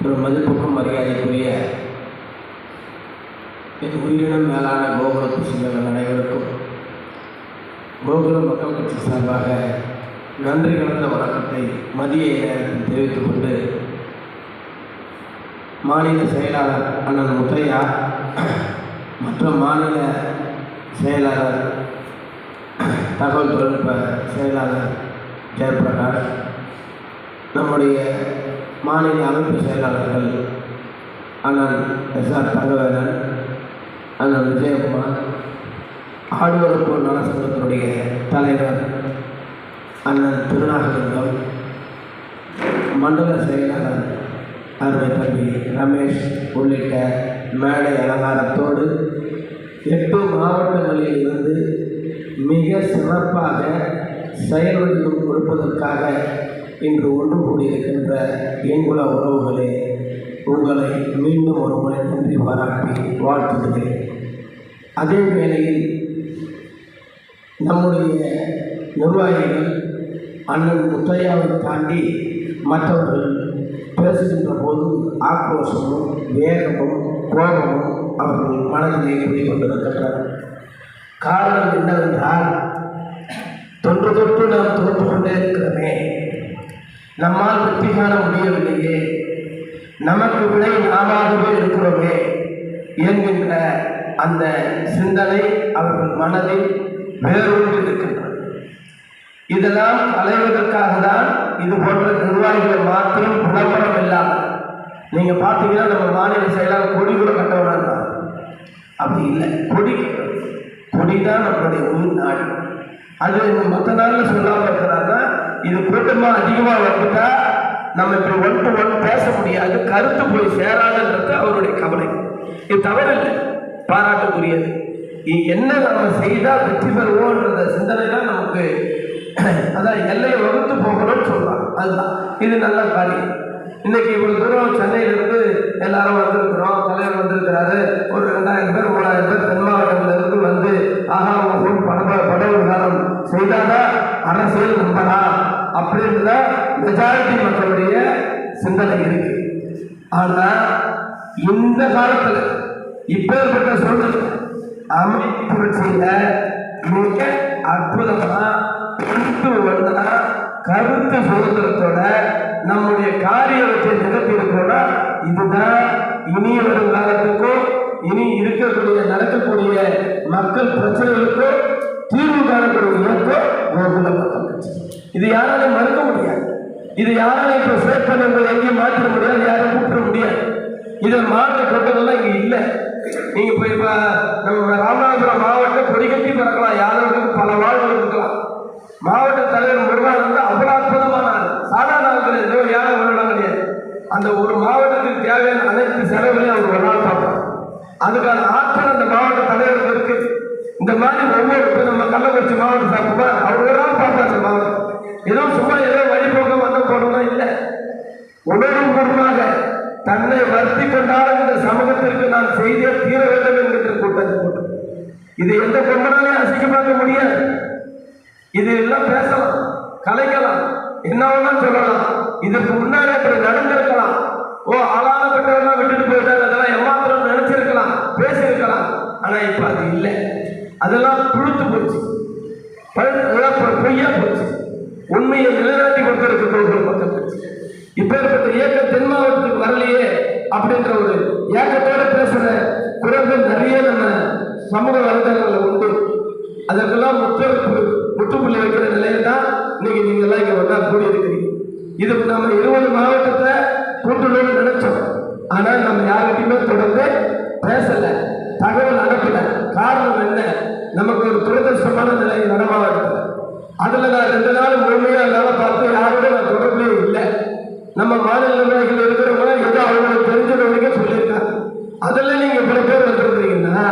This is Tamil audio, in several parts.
ஒரு மதிப்புக்கும் மரியாதைக்குரிய என் உயிரினம் மேலான கோகுலத்து சொந்தங்கள் அனைவருக்கும் கோகுல மக்கள் கட்சி சார்பாக நன்றி கலந்த வணக்கத்தை மதிய நேரத்தில் தெரிவித்துக் கொண்டு, மாநில செயலாளர் அண்ணன் முத்தையா மற்றும் மாநில செயலாளர் தகவல் தொழில்நுட்ப செயலாளர் ஜெயபிரகாஷ், நம்முடைய மாநில அமைப்பு செயலாளர்கள் அண்ணன் எஸ்ஆர் தங்கவேலன், அண்ணன் விஜயகுமார், ஆடுவரப்பூர் நலசங்கத்தினுடைய தலைவர் அண்ணன் திருநாகலிங்கம், மண்டல செயலாளர் அருமை தம்பி ரமேஷ் உள்ளிட்ட மேடை அலங்காரத்தோடு 8 மாவட்டங்களில் இருந்து மிக சிறப்பாக செயல்வடிவம் கொடுப்பதற்காக இன்று ஒன்று கூடியிருக்கின்ற எங்குல உறவுகளே, உங்களை மீண்டும் ஒரு முறை நன்றி பாராட்டி வாழ்த்துகிறேன். அதே வேளையில் நம்முடைய நிர்வாகிகள் அண்ணன் முத்தையாவை தாண்டி மற்றவர்கள் பேசுகின்ற போது ஆக்ரோஷமும் வேகமும் கோபமும் அவர்கள் மனதிலே குடிக்கொண்டிருக்கின்றனர். காரணம் என்னவென்றால், தொன்று தொட்டு நாம் தோற்று கொண்டே இருக்கிறோமே, நம்மால் வெற்றி காண முடியவில்லையே, நமக்கு விடை நாமாகவே இருக்கிறோமே என்கின்ற அந்த சிந்தனை அவர்கள் மனதில் வேரூன்றி இருக்கின்றன. இதெல்லாம் களைவதற்காக தான் இது போன்ற நிர்வாகிகளை மாத்திரம் விளம்பரம் இல்லாமல், நீங்க பார்த்தீங்கன்னா நம்ம மாநில செயலாளர் கொடி கூட கட்டவனா, அப்படி இல்லை. கொடி தான் நம்மளுடைய உயிர் நாடு. அது மற்ற நாளில் சொல்லாமல் இருக்கிறாங்கன்னா, இது கூட்டமாக அதிகமாக வந்துட்டா நம்ம இப்படி 1 to 1 பேச முடியாது, கருத்து போய் சேராதுன்றது அவருடைய கவலை. இது தவறில்லை, பாராட்டுக்குரியது. என்ன நம்ம செய்தால் வெற்றி பெறுவோன்ற சிந்தனை தான் நமக்கு, அதான் எல்லையை வகுத்து போகணும்னு சொல்றாங்க. அதுதான் இது நல்ல காரியம். இன்னைக்கு இவ்வளவு தூரம் சென்னையிலிருந்து எல்லாரும் வந்திருக்கிறோம், தலைவர் வந்திருக்கிறாரு, ஒரு 2000 பேர் 3000 பேர் தென் மாவட்டத்தில் இருந்து வந்து பட விவகாரம் செய்தாதான் அரசியல் நம்பரா அப்படின்றத மெஜாரிட்டி மக்களுடைய சிந்தனை இருக்கு. ஆனா இந்த காலத்துல இப்பேற்பட்ட சூழ்நிலை அமைப்பு புரட்சியில மிக அற்புதமா கருத்து சுதந்திரத்தோட நம்முடைய காரியத்தை நிகழ்த்தி இருக்கிறோம்னா, இதுதான் இனி வரும் காலத்துக்கும் இனி இருக்கக்கூடிய நடக்கக்கூடிய மக்கள் பிரச்சனைகளுக்கும் தீர்வு காணக்கூடிய இயக்கம் கோகுல மக்கள் கட்சி. இது யாராலையும் மறுக்க முடியாது. இது யாராலையும் இப்போ சேர்ப்பதை எங்கேயும் மாற்ற முடியாது, யாரும் கூப்பிட முடியாது. இதை மாற்ற கொண்டதெல்லாம் இங்கே இல்லை. நீங்க இப்போ நம்ம ராமநாதபுரம் மாவட்டம் கொடிக்கட்டி பறக்கலாம், யாரும் பல வாழ்வு இருக்கலாம். மாவட்ட தலைவர் முருகன் வந்து அவ்வளோ அற்புதமான ஆள், சாதாரண ஆட்கள் ஏதோ யாரும் வரலாம் கிடையாது. அந்த ஒரு மாவட்டத்துக்கு தேவையான அனைத்து செலவுகளையும் அவர் ஒரு நாள் பார்ப்பார். அதுக்கான ஆற்றல் அந்த மாவட்ட தலைவருக்கு இருக்கு. இந்த மாதிரி ஒவ்வொரு நம்ம கள்ளக்குறிச்சி மாவட்டம் சாப்பிடுவா அவர் ஒரு நாள் பார்ப்பார். அந்த மாவட்டம் ஏதோ சும்மா ஏதோ வழிபோக்கம் வந்த போனோம்னா இல்லை, உணர்வுபூர்வமாக தன்னை வருத்தி கொண்டாலும் இந்த சமூகத்திற்கு நான் செய்தே தீர வேண்டும் என்கின்ற கூட்டம். இது எந்த கொம்பனாலையும் அசிங்கமாக்க முடியாது. இது எல்லாம் பேசலாம், கலைக்கலாம், என்ன வேணாலும் சொல்லலாம். இதற்கு முன்னாடி அப்படி நடந்திருக்கலாம். ஆளானப்பட்டவெல்லாம் விட்டுட்டு போயிட்டாங்க, அதெல்லாம் ஏமாத்திரம் நினைச்சிருக்கலாம், பேசியிருக்கலாம். ஆனா இப்ப அது இல்லை. அதெல்லாம் புழுத்து போச்சு, பொய்யா போச்சு. உண்மையை நிலைநாட்டி கொடுத்திருக்கு கோகுல மக்கள் கட்சி. இப்பேற்பட்ட இயக்கம் தென் மாவட்டத்துக்கு வரலையே அப்படின்ற ஒரு ஏக்கத்தோடு பேசுற குரல்கள் நிறைய நம்ம சமூக வலைதளங்களில் உண்டு. அதற்கெல்லாம் முற்றுப்புள்ளி வைக்கிற நிலையில தான் இன்னைக்கு நீங்க எல்லாம் இங்க ஒன்றா கூடி இருக்கிறீங்க. இது நம்ம 20 மாவட்டத்தை கூட்டணும்னு நினைச்சோம். ஆனால் நம்ம யார்கிட்டையுமே தொடர்ந்து பேசல, தகவல் அனுப்பல. காரணம் என்ன? நமக்கு ஒரு துரதிருஷ்டமான நிலை வடமாவட்டத்தில். அதுல நான் 2 நாள் முழுமையா வேலை பார்த்து யாரோட நான் தொடர்பே இல்லை. நம்ம மாநில நிர்வாகிகள் இருக்கிறவங்க ஏதோ அவங்களுக்கு தெரிஞ்ச வரைக்கும் சொல்லியிருக்காங்க. அதுல நீங்க பல பேர் வந்திருக்கிறீங்கன்னா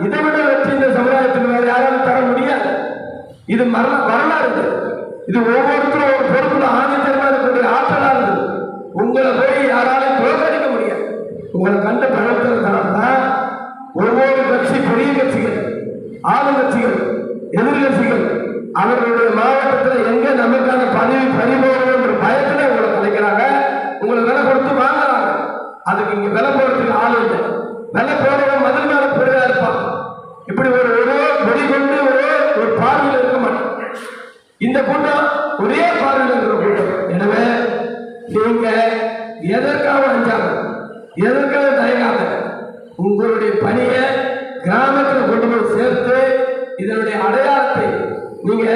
இதை விட வெற்றி இந்த சமுதாயத்துக்கு வேற யாராலும் தர முடியாது. இது வரலாறு. இது ஒவ்வொருத்தரும் ஒரு பொறுப்புல ஆணித்தரமா இருக்கக்கூடிய ஆற்றலா இருக்குது. உங்களை போய் யாராலையும் தோற்கடிக்க முடியாது. உங்களை கண்ட பழத்தினால்தான் ஒவ்வொரு கட்சி, பெரிய கட்சிகள், ஆளுங்கட்சிகள் அவர்களுடைய மாவட்டத்தில் எங்க நமக்கான பதவி பறிபோகிற பயத்துல உங்களை கலைக்கிறாங்க, உங்களை விலை கொடுத்து வாங்குறாங்க. அதுக்கு இங்க விலை போடுறதுக்கு ஆள் இல்லை. விலை போடுறவன் மதில் மேல போடுறதா இருப்பான். இப்படி ஒரு வெடி கொண்டு ஒரு பார்வையில் இருக்க மாட்டான். இந்த கூட்டம் ஒரே பார்வையில் இருக்கிற கூட்டம். எனவே நீங்க எதற்காக அஞ்சாங்க, எதற்காக தயங்காம உங்களுடைய பணியை கிராமத்தில் கொண்டு போய் சேர்த்து இதனுடைய அடையாளத்தை நீங்க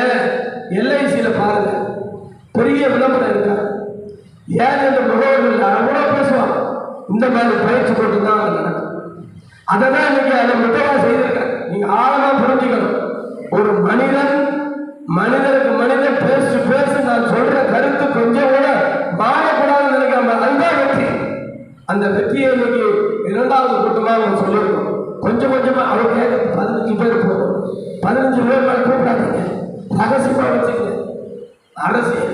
LICல பாருங்க, பெரிய விளம்பரம் இருக்கா. ஏன் இந்த முகவர்கள் அவ்வளவு பேசுவாங்க. இந்த மாதிரி பயிற்சி போட்டு தான் நடக்கும். அதை தான் இன்னைக்கு அதை முட்டவா செய்திருக்காங்க. நீங்க ஆழமா புரிஞ்சுக்கணும். ஒரு மனிதருக்கு மனிதன் பேசு நான் சொல்ற கருத்து கொஞ்சம் கூட மாறக்கூடாதுன்னு நினைக்காம அதுதான் வெற்றி. அந்த வெற்றியை இன்னைக்கு 2வது கூட்டமாக அவங்க சொல்லியிருக்கோம். கொஞ்சம் கொஞ்சமா அவர் கேட்க 15 பேர் போதும். 15 பேர் மேல கூப்பிடாதீங்க, ரகசியமா வச்சுக்கங்க. அரசியல்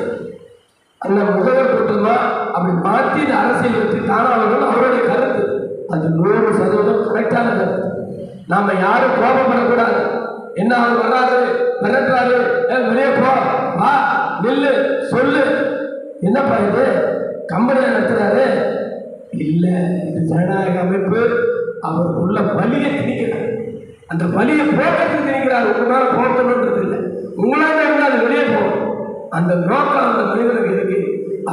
அந்த முகவர் கூட்டமா அப்படி மாற்றி அரசியல் வெற்றி தானாளர்கள் அவருடைய கருத்து அது 100% கரெக்டான கருத்து. நாம யாரும் கோபப்படக்கூடாது. என்ன அவர் வர்றாரு மிரட்டுறாரு, வெளியே போ, வா, நில்லு, சொல்லு, என்னப்பா இது கம்பெனியா நடத்துறாரு? இல்ல, இது ஜனநாயக அமைப்பு. அவர் உள்ள வலியை திணிக்கிறார். அந்த வலியை போக்கத்துக்கு திணிக்கிறார். உங்களால போக்கணுன்றது இல்லை, உங்களால இருந்தால் அது வெளியே போகும். அந்த நோக்கம் அந்த மனிதனுக்கு இருக்கு.